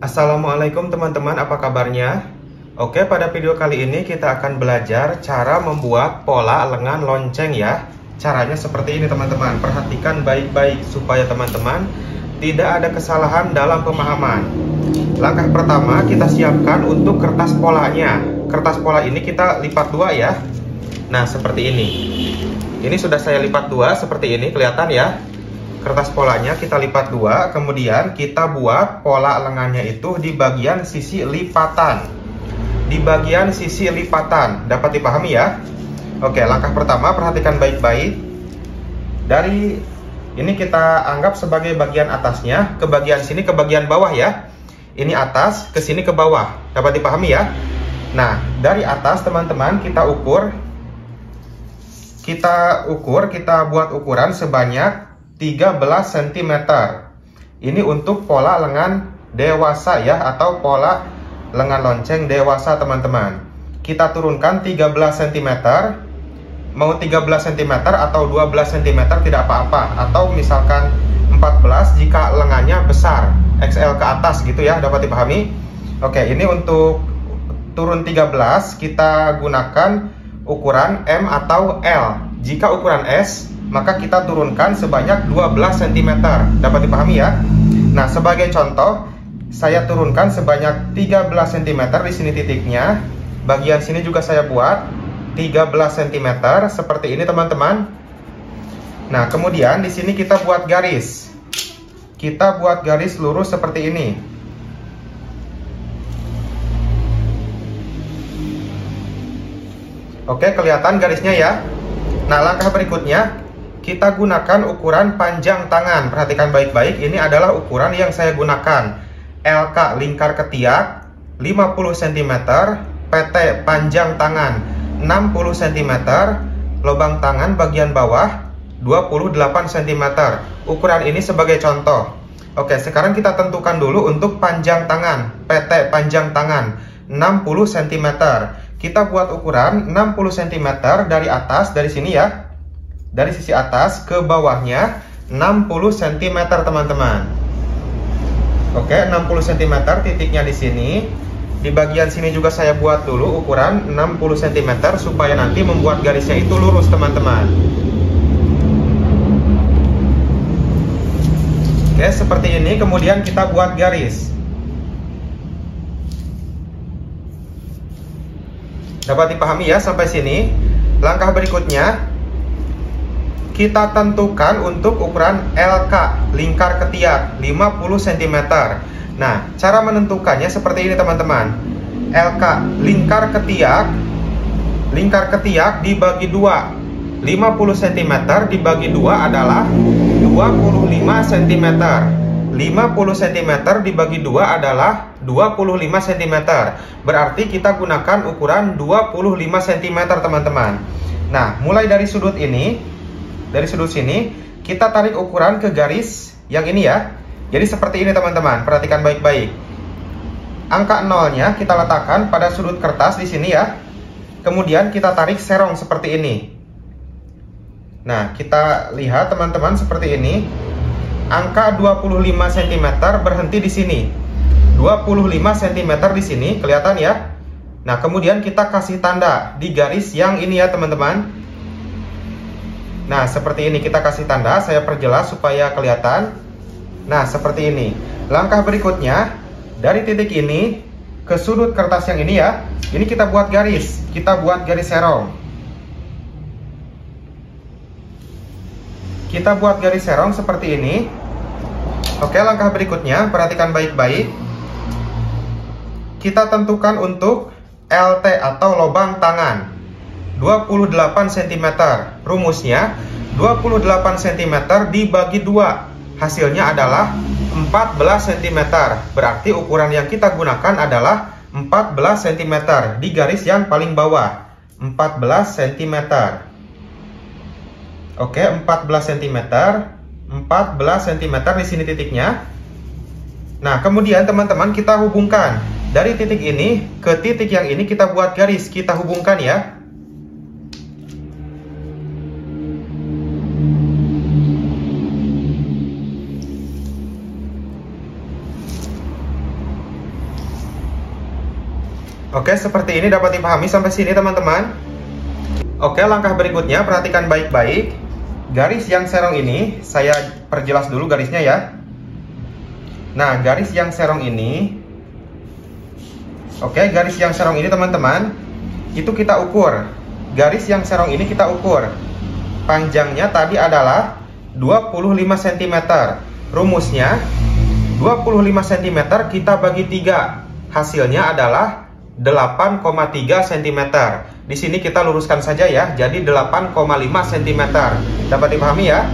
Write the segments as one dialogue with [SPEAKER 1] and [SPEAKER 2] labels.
[SPEAKER 1] Assalamualaikum teman-teman, apa kabarnya? Oke, pada video kali ini kita akan belajar cara membuat pola lengan lonceng ya. Caranya seperti ini teman-teman, perhatikan baik-baik supaya teman-teman tidak ada kesalahan dalam pemahaman. Langkah pertama, kita siapkan untuk kertas polanya. Kertas pola ini kita lipat dua ya. Nah, seperti ini. Ini sudah saya lipat dua, seperti ini, kelihatan ya. Kertas polanya kita lipat dua, kemudian kita buat pola lengannya itu di bagian sisi lipatan. Di bagian sisi lipatan, dapat dipahami ya? Oke, langkah pertama perhatikan baik-baik. Dari ini kita anggap sebagai bagian atasnya, ke bagian sini ke bagian bawah ya. Ini atas, ke sini ke bawah, dapat dipahami ya? Nah, dari atas teman-teman kita buat ukuran sebanyak 13 cm. Ini untuk pola lengan dewasa ya, atau pola lengan lonceng dewasa teman-teman. Kita turunkan 13 cm. Mau 13 cm atau 12 cm tidak apa-apa, atau misalkan 14 jika lengannya besar, XL ke atas gitu ya, dapat dipahami. Oke, ini untuk turun 13 kita gunakan ukuran M atau L. Jika ukuran S, maka kita turunkan sebanyak 12 cm. Dapat dipahami ya? Nah, sebagai contoh, saya turunkan sebanyak 13 cm di sini titiknya. Bagian sini juga saya buat 13 cm seperti ini teman-teman. Nah, kemudian di sini kita buat garis. Kita buat garis lurus seperti ini. Oke, kelihatan garisnya ya? Nah, langkah berikutnya kita gunakan ukuran panjang tangan. Perhatikan baik-baik, ini adalah ukuran yang saya gunakan. LK lingkar ketiak 50 cm, PT panjang tangan 60 cm, lubang tangan bagian bawah 28 cm. Ukuran ini sebagai contoh. Oke, sekarang kita tentukan dulu untuk panjang tangan. PT panjang tangan 60 cm. Kita buat ukuran 60 cm dari atas, dari sini ya. Dari sisi atas ke bawahnya 60 cm teman-teman. Oke, 60 cm titiknya di sini. Di bagian sini juga saya buat dulu ukuran 60 cm supaya nanti membuat garisnya itu lurus teman-teman. Oke, seperti ini. Kemudian kita buat garis. Dapat dipahami ya sampai sini? Langkah berikutnya kita tentukan untuk ukuran LK lingkar ketiak 50 cm. Nah, cara menentukannya seperti ini teman-teman. LK lingkar ketiak dibagi 2. 50 cm dibagi 2 adalah 25 cm. 50 cm dibagi 2 adalah 25 cm. Berarti kita gunakan ukuran 25 cm teman-teman. Nah, mulai dari sudut ini, dari sudut sini, kita tarik ukuran ke garis yang ini ya. Jadi seperti ini teman-teman, perhatikan baik-baik. Angka 0-nya kita letakkan pada sudut kertas di sini ya. Kemudian kita tarik serong seperti ini. Nah, kita lihat teman-teman seperti ini. Angka 25 cm berhenti di sini. 25 cm di sini, kelihatan ya? Nah, kemudian kita kasih tanda di garis yang ini ya teman-teman. Nah, seperti ini kita kasih tanda, saya perjelas supaya kelihatan. Nah, seperti ini. Langkah berikutnya, dari titik ini ke sudut kertas yang ini ya. Ini kita buat garis. Kita buat garis serong. Kita buat garis serong seperti ini. Oke, langkah berikutnya, perhatikan baik-baik. Kita tentukan untuk LT atau lubang tangan 28 cm. Rumusnya 28 cm dibagi 2. Hasilnya adalah 14 cm. Berarti ukuran yang kita gunakan adalah 14 cm di garis yang paling bawah. 14 cm. Oke, 14 cm. 14 cm di sini titiknya. Nah, kemudian teman-teman kita hubungkan dari titik ini ke titik yang ini, kita buat garis, kita hubungkan ya. Oke, seperti ini dapat dipahami sampai sini teman-teman. Oke, langkah berikutnya perhatikan baik-baik. Garis yang serong ini, saya perjelas dulu garisnya ya. Nah, garis yang serong ini, oke, garis yang serong ini teman-teman, itu kita ukur. Garis yang serong ini kita ukur. Panjangnya tadi adalah 25 cm. Rumusnya 25 cm kita bagi 3. Hasilnya adalah 8,3 cm. Di sini kita luruskan saja ya, jadi 8,5 cm. Dapat dipahami ya?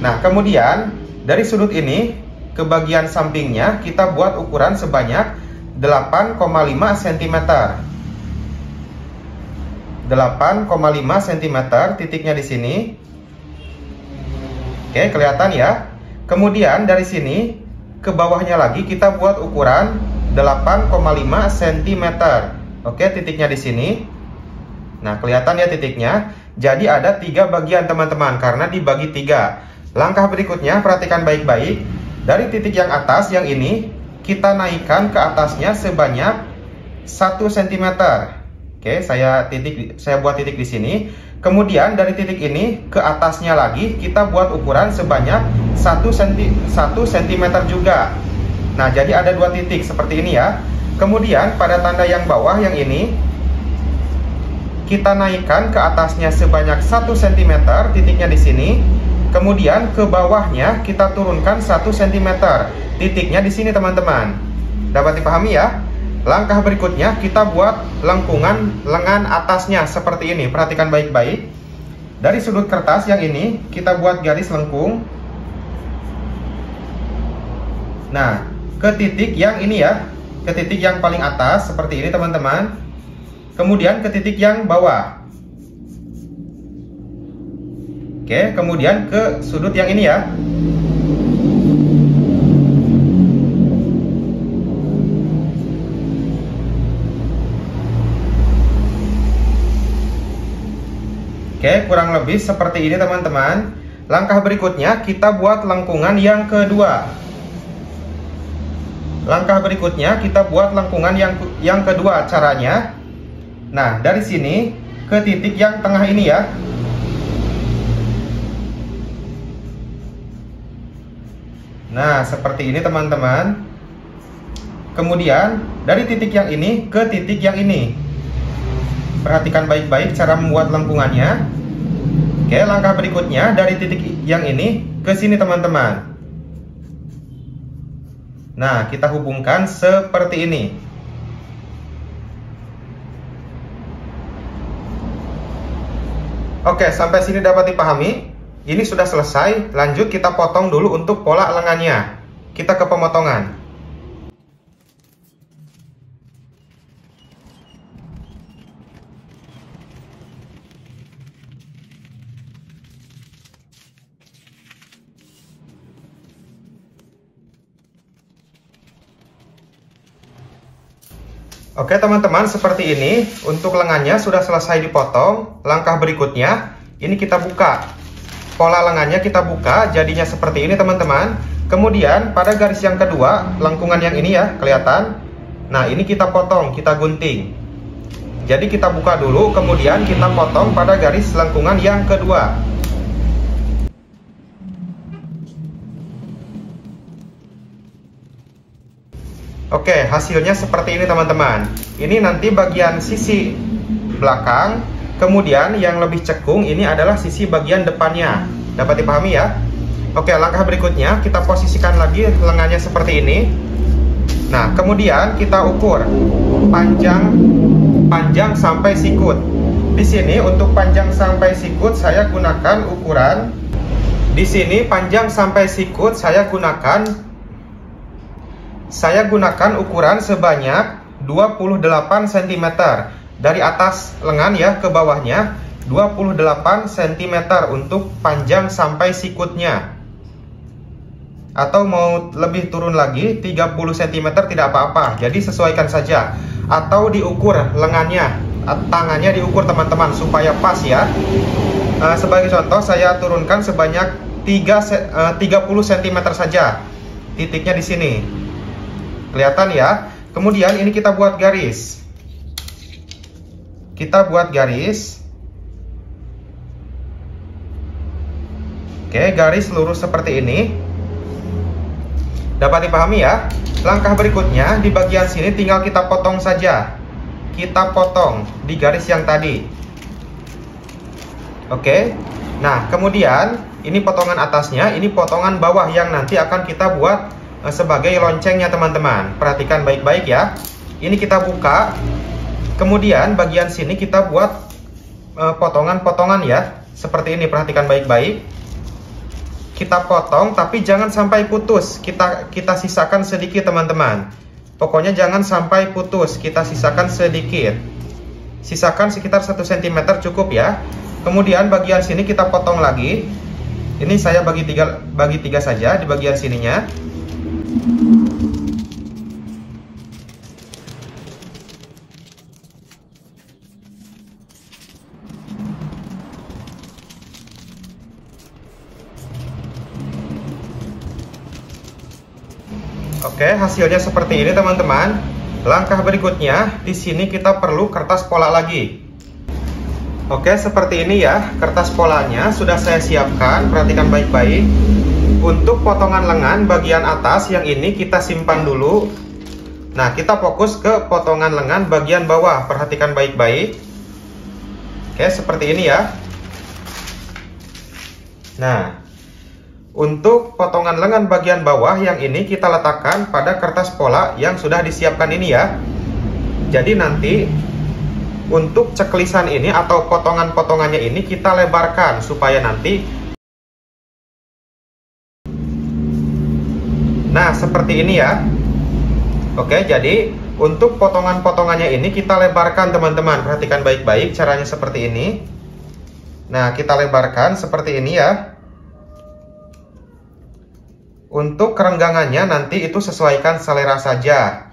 [SPEAKER 1] Nah, kemudian dari sudut ini ke bagian sampingnya kita buat ukuran sebanyak 8,5 cm. 8,5 cm, titiknya di sini. Oke, kelihatan ya? Kemudian dari sini ke bawahnya lagi kita buat ukuran 8,5 cm. Oke, titiknya di sini. Nah, kelihatan ya titiknya. Jadi ada 3 bagian teman-teman, karena dibagi 3. Langkah berikutnya perhatikan baik-baik. Dari titik yang atas yang ini kita naikkan ke atasnya sebanyak 1 cm. Oke, saya buat titik di sini. Kemudian dari titik ini ke atasnya lagi kita buat ukuran sebanyak 1 cm juga. Nah, jadi ada 2 titik seperti ini ya. Kemudian pada tanda yang bawah yang ini kita naikkan ke atasnya sebanyak 1 cm, titiknya di sini. Kemudian ke bawahnya kita turunkan 1 cm, titiknya di sini teman-teman. Dapat dipahami ya? Langkah berikutnya kita buat lengkungan lengan atasnya seperti ini. Perhatikan baik-baik. Dari sudut kertas yang ini kita buat garis lengkung. Nah, ke titik yang ini ya, ke titik yang paling atas seperti ini teman-teman. Kemudian ke titik yang bawah. Oke, kemudian ke sudut yang ini ya. Oke, kurang lebih seperti ini teman-teman. Langkah berikutnya kita buat lengkungan yang kedua. Langkah berikutnya kita buat lengkungan yang kedua. Caranya, nah dari sini ke titik yang tengah ini ya. Nah, seperti ini teman-teman. Kemudian dari titik yang ini ke titik yang ini. Perhatikan baik-baik cara membuat lengkungannya. Oke, langkah berikutnya dari titik yang ini ke sini teman-teman. Nah, kita hubungkan seperti ini. Oke, sampai sini dapat dipahami. Ini sudah selesai. Lanjut kita potong dulu untuk pola lengannya. Kita ke pemotongan. Oke teman-teman, seperti ini. Untuk lengannya sudah selesai dipotong. Langkah berikutnya, ini kita buka. Pola lengannya kita buka, jadinya seperti ini teman-teman. Kemudian pada garis yang kedua, lengkungan yang ini ya, kelihatan. Nah, ini kita potong, kita gunting. Jadi kita buka dulu, kemudian kita potong pada garis lengkungan yang kedua. Oke, hasilnya seperti ini teman-teman. Ini nanti bagian sisi belakang. Kemudian yang lebih cekung ini adalah sisi bagian depannya. Dapat dipahami ya? Oke, langkah berikutnya kita posisikan lagi lengannya seperti ini. Nah, kemudian kita ukur panjang sampai sikut. Di sini untuk panjang sampai sikut saya gunakan ukuran. Di sini panjang sampai sikut saya gunakan ukuran sebanyak 28 cm. Dari atas lengan ya ke bawahnya 28 cm untuk panjang sampai sikutnya. Atau mau lebih turun lagi 30 cm tidak apa-apa. Jadi sesuaikan saja. Atau diukur lengannya, tangannya diukur teman-teman supaya pas ya. Sebagai contoh saya turunkan sebanyak 30 cm saja. Titiknya di sini. Kelihatan ya. Kemudian ini kita buat garis. kita buat garis. Oke, garis lurus seperti ini. Dapat dipahami ya? Langkah berikutnya, di bagian sini tinggal kita potong saja. Kita potong di garis yang tadi. Oke. Nah, kemudian ini potongan atasnya, ini potongan bawah yang nanti akan kita buat sebagai loncengnya teman-teman. Perhatikan baik-baik ya. Ini kita buka. Kemudian bagian sini kita buat potongan-potongan ya. Seperti ini, perhatikan baik-baik. Kita potong tapi jangan sampai putus. Kita sisakan sedikit teman-teman. Pokoknya jangan sampai putus. Kita sisakan sedikit. Sisakan sekitar 1 cm cukup ya. Kemudian bagian sini kita potong lagi. Ini saya bagi tiga saja di bagian sininya. Oke, hasilnya seperti ini teman-teman. Langkah berikutnya, di sini kita perlu kertas pola lagi. Oke, seperti ini ya, kertas polanya sudah saya siapkan. Perhatikan baik-baik. Untuk potongan lengan bagian atas yang ini kita simpan dulu. Nah, kita fokus ke potongan lengan bagian bawah. Perhatikan baik-baik. Oke, seperti ini ya. Nah, untuk potongan lengan bagian bawah yang ini kita letakkan pada kertas pola yang sudah disiapkan ini ya. Jadi nanti untuk ceklisan ini atau potongan-potongannya ini kita lebarkan supaya nanti. Nah, seperti ini ya. Oke, jadi untuk potongan-potongannya ini kita lebarkan teman-teman. Perhatikan baik-baik caranya seperti ini. Nah, kita lebarkan seperti ini ya. Untuk kerenggangannya nanti itu sesuaikan selera saja.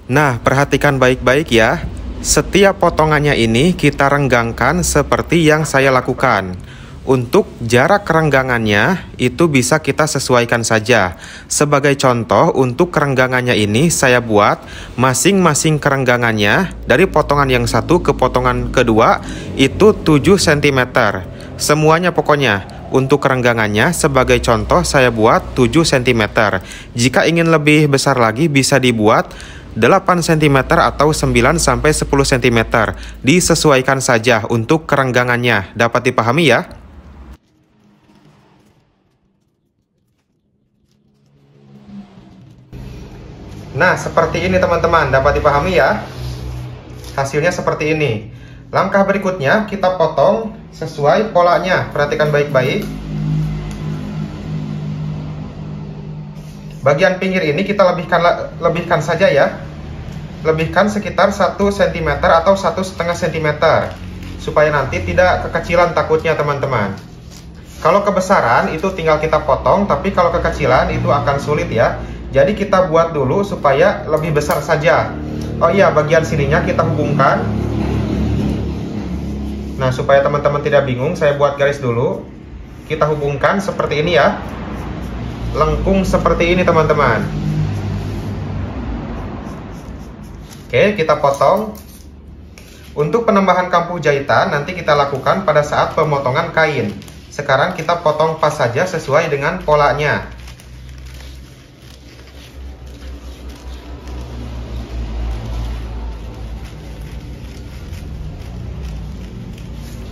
[SPEAKER 1] Nah, perhatikan baik-baik ya. Setiap potongannya ini kita renggangkan seperti yang saya lakukan. Untuk jarak kerenggangannya itu bisa kita sesuaikan saja. Sebagai contoh, untuk kerenggangannya ini saya buat masing-masing kerenggangannya dari potongan yang satu ke potongan kedua itu 7 cm. Semuanya pokoknya. Untuk kerenggangannya sebagai contoh saya buat 7 cm. Jika ingin lebih besar lagi bisa dibuat 8 cm atau 9 sampai 10 cm. Disesuaikan saja untuk kerenggangannya. Dapat dipahami ya? Nah, seperti ini teman-teman. Dapat dipahami ya? Hasilnya seperti ini. Langkah berikutnya kita potong sesuai polanya. Perhatikan baik-baik. Bagian pinggir ini kita lebihkan saja ya. Lebihkan sekitar 1 cm atau 1,5 cm supaya nanti tidak kekecilan takutnya teman-teman. Kalau kebesaran itu tinggal kita potong, tapi kalau kekecilan itu akan sulit ya. Jadi kita buat dulu supaya lebih besar saja. Oh iya, bagian sininya kita hubungkan. Nah, supaya teman-teman tidak bingung, saya buat garis dulu. Kita hubungkan seperti ini ya. Lengkung seperti ini teman-teman. Oke, kita potong. Untuk penambahan kampuh jahitan nanti kita lakukan pada saat pemotongan kain. Sekarang kita potong pas saja sesuai dengan polanya.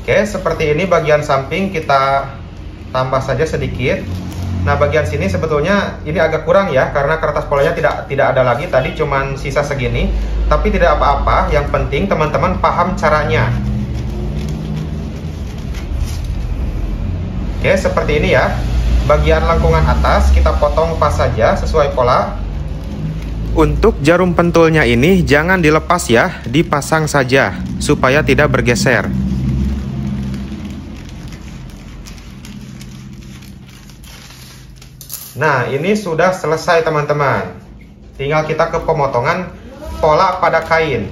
[SPEAKER 1] Oke, seperti ini bagian samping kita tambah saja sedikit. Nah, bagian sini sebetulnya ini agak kurang ya, karena kertas polanya tidak ada lagi. Tadi cuman sisa segini, tapi tidak apa-apa. Yang penting teman-teman paham caranya. Oke, seperti ini ya. Bagian lengkungan atas kita potong pas saja sesuai pola. Untuk jarum pentulnya ini jangan dilepas ya, dipasang saja supaya tidak bergeser. Nah, ini sudah selesai teman-teman. Tinggal kita ke pemotongan pola pada kain.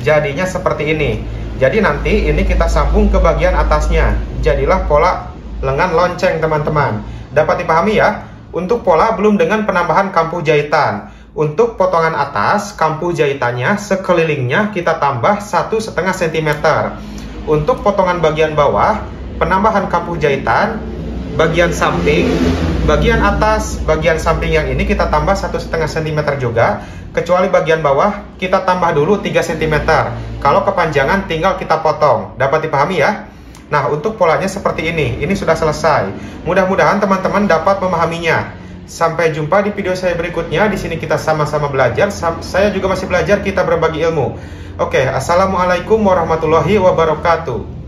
[SPEAKER 1] Jadinya seperti ini. Jadi nanti ini kita sambung ke bagian atasnya. Jadilah pola lengan lonceng teman-teman. Dapat dipahami ya? Untuk pola belum dengan penambahan kampuh jahitan. Untuk potongan atas, kampuh jahitannya sekelilingnya kita tambah 1,5 cm. Untuk potongan bagian bawah, penambahan kampuh jahitan, bagian samping, bagian atas, bagian samping yang ini kita tambah 1,5 cm juga. Kecuali bagian bawah, kita tambah dulu 3 cm. Kalau kepanjangan tinggal kita potong. Dapat dipahami ya? Nah, untuk polanya seperti ini. Ini sudah selesai. Mudah-mudahan teman-teman dapat memahaminya. Sampai jumpa di video saya berikutnya. Di sini kita sama-sama belajar. Saya juga masih belajar, kita berbagi ilmu. Oke, assalamualaikum warahmatullahi wabarakatuh.